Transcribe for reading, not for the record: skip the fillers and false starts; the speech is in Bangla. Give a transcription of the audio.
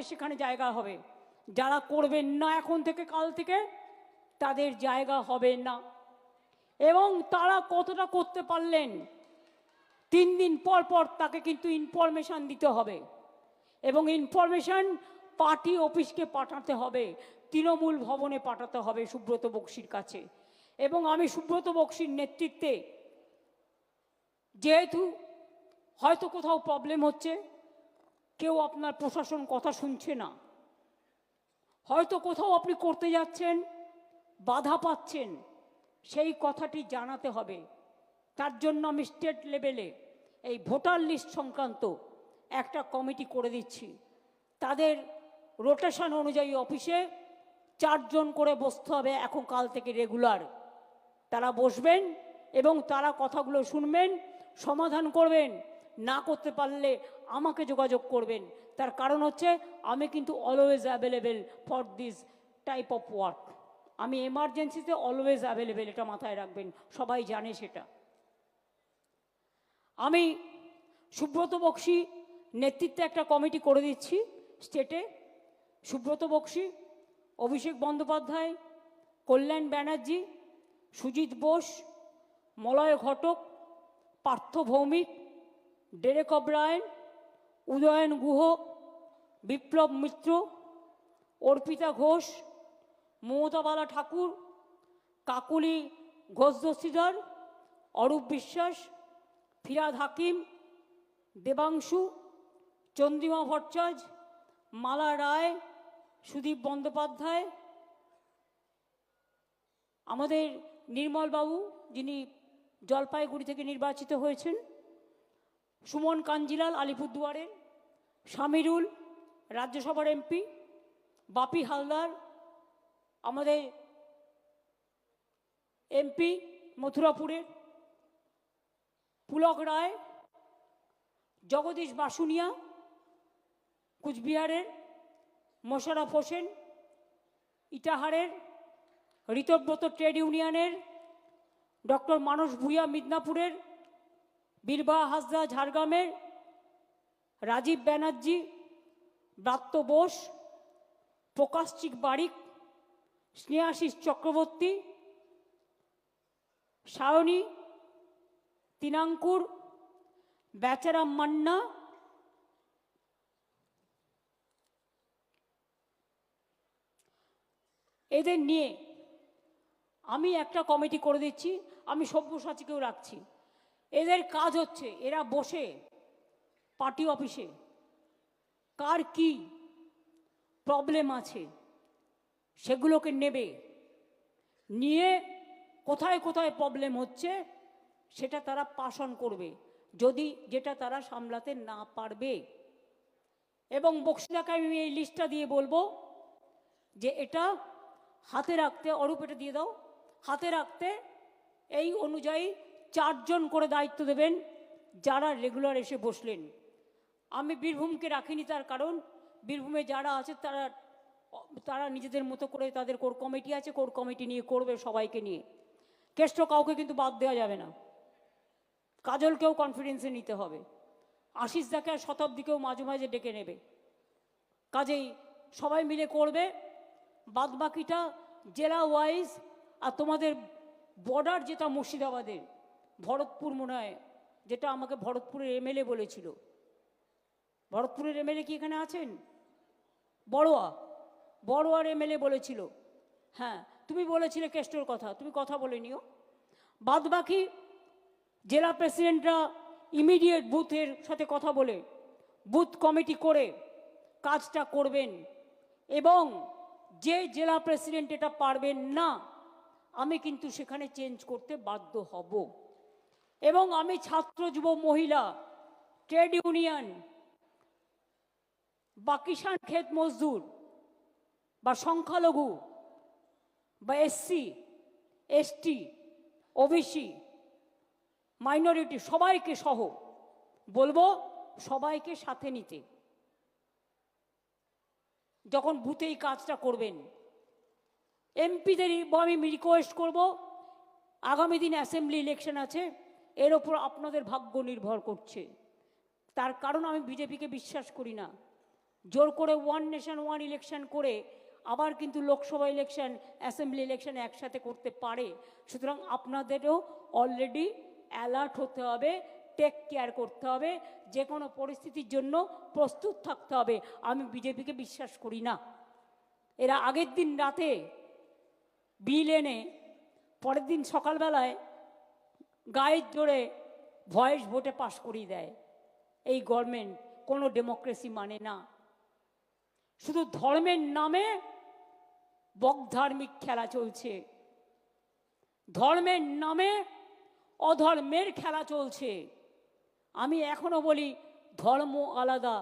সেখানে জায়গা হবে, যারা করবেন না এখন থেকে কাল থেকে তাদের জায়গা হবে না। এবং তারা কতটা করতে পারলেন 3 দিন পর পর তাকে কিন্তু ইনফরমেশান দিতে হবে, এবং ইনফরমেশান পার্টি অফিসকে পাঠাতে হবে, তৃণমূল ভবনে পাঠাতে হবে সুব্রত বক্সির কাছে। এবং আমি সুব্রত বক্সির নেতৃত্বে, যেহেতু হয়তো কোথাও প্রবলেম হচ্ছে, কেউ আপনার প্রশাসন কথা শুনছে না, হয়তো কোথাও আপনি করতে যাচ্ছেন বাধা পাচ্ছেন, সেই কথাটি জানাতে হবে। তার জন্য আমি স্টেট লেভেলে এই ভোটার লিস্ট সংক্রান্ত একটা কমিটি করে দিচ্ছি। তাদের রোটেশন অনুযায়ী অফিসে 4 জন করে বসতে হবে, এখন কাল থেকে রেগুলার তারা বসবেন এবং তারা কথাগুলো শুনবেন, সমাধান করবেন। না করতে পারলে আমাকে যোগাযোগ করবেন। তার কারণ হচ্ছে আমি কিন্তু always available for this type of work. আমি এমার্জেন্সিতে অলওয়েজ অ্যাভেলেবেল, এটা মাথায় রাখবেন, সবাই জানে সেটা। আমি সুব্রত বক্সি নেতৃত্বে একটা কমিটি করে দিচ্ছি স্টেটে। সুব্রত বক্সি, অভিষেক বন্দ্যোপাধ্যায়, কল্যাণ ব্যানার্জি, সুজিত বোস, মলয় ঘটক, পার্থ ভৌমিক, ডেরেক অব্রায়েন, উদয়ন গুহ, বিপ্লব মিত্র, অর্পিতা ঘোষ, মমতাবালা ঠাকুর, কাকুলি ঘোষ দস্তিদার, অরূপ বিশ্বাস, ফিরাদ হাকিম, দেবাংশু, চন্দ্রিমা ভট্টাচার্য, মালা রায়, সুদীপ বন্দ্যোপাধ্যায়, আমাদের নির্মলবাবু যিনি জলপাইগুড়ি থেকে নির্বাচিত হয়েছেন, সুমন কাঞ্জিলাল আলিপুরদুয়ারের, শামিরুল রাজ্যসভার এমপি, বাপি হালদার আমাদের এমপি মথুরাপুরের, পুলক রায়, জগদীশ বাসুনিয়া কুচবিহারের, মোশাররফ হোসেন ইটাহারের, ঋতব্রত ট্রেড ইউনিয়নের, ডক্টর মানস ভূঁইয়া মিদনাপুরের, বীরবাহা হাসদা ঝাড়গ্রামের, রাজীব ব্যানার্জি, ব্রাত্য বোস, প্রকাশচিক বারিক, স্নেহাশিস চক্রবর্তী, সায়নী তিনাঙ্কুর, বেচারাম মান্না, এদের নিয়ে আমি একটা কমিটি করে দিচ্ছি। আমি সব্যসাচীকেও রাখছি। এদের কাজ হচ্ছে এরা বসে পার্টি অফিসে কার কি প্রবলেম আছে সেগুলোকে নেবে, নিয়ে কোথায় কোথায় প্রবলেম হচ্ছে সেটা তারা পাস অন করবে, যদি যেটা তারা সামলাতে না পারবে। এবং বক্সিদাকে আমি এই লিস্টটা দিয়ে বলবো যে এটা হাতে রাখতে, অরূপ এটা দিয়ে দাও, হাতে রাখতে এই অনুযায়ী 4 জন করে দায়িত্ব দেবেন যারা রেগুলার এসে বসলেন। আমি বীরভূমকে রাখিনি, তার কারণ বীরভূমে যারা আছে তারা নিজেদের মতো করে তাদের কোর কমিটি আছে, কোর কমিটি নিয়ে করবে সবাইকে নিয়ে। কেষ্ট কাউকে কিন্তু বাদ দেওয়া যাবে না, কাজলকেও কনফিডেন্সে নিতে হবে, আশিস দাকে আর শতাব্দীকেও মাঝে মাঝে ডেকে নেবে। কাজেই সবাই মিলে করবে। বাদ বাকিটা জেলা ওয়াইজ, আর তোমাদের বর্ডার যেটা মুর্শিদাবাদের ভরতপুর মনে হয়, যেটা আমাকে ভরতপুরের এমএলএ বলেছিল। ভরতপুরের এমএলএ কি এখানে আছেন? বড়োয়ার এমএলএ বলেছিল। হ্যাঁ, তুমি বলেছিলে কেষ্টর কথা, তুমি কথা বলে নিও। বাদ বাকি জেলা প্রেসিডেন্টরা ইমিডিয়েট বুথের সাথে কথা বলে বুথ কমিটি করে কাজটা করবেন। এবং যে জেলা প্রেসিডেন্ট এটা পারবেন না, আমি কিন্তু সেখানে চেঞ্জ করতে বাধ্য হব। এবং আমি ছাত্র যুব মহিলা ট্রেড ইউনিয়ন বা কিষাণ ক্ষেত মজদুর বা সংখ্যালঘু বা এসসি এসটি ওবিসি মাইনরিটি সবাইকে সহ বলবো সবাইকে সাথে নিতে যখন বুথে এই কাজটা করবেন। এমপিদের আমি রিকোয়েস্ট করব, আগামী দিন অ্যাসেম্বলি ইলেকশন আছে, এর ওপর আপনাদের ভাগ্য নির্ভর করছে। তার কারণ আমি বিজেপিকে বিশ্বাস করি না। জোর করে ওয়ান নেশন ওয়ান ইলেকশন করে আবার কিন্তু লোকসভা ইলেকশন, অ্যাসেম্বলি ইলেকশন একসাথে করতে পারে। সুতরাং আপনাদেরও অলরেডি অ্যালার্ট হতে হবে, টেক কেয়ার করতে হবে, যে কোনো পরিস্থিতির জন্য প্রস্তুত থাকতে হবে। আমি বিজেপিকে বিশ্বাস করি না। এরা আগের দিন রাতে বিল এনে পরের দিন সকালবেলায় গায়ের জোরে ভয়েস ভোটে পাশ করিয়ে দেয়। এই গভর্নমেন্ট কোনো ডেমোক্রেসি মানে না। শুধু ধর্মের নামে বকধার্মিক খেলা চলছে, ধর্মের নামে অধর্মের খেলা চলছে। আমি এখনো বলি ধর্ম আলাদা,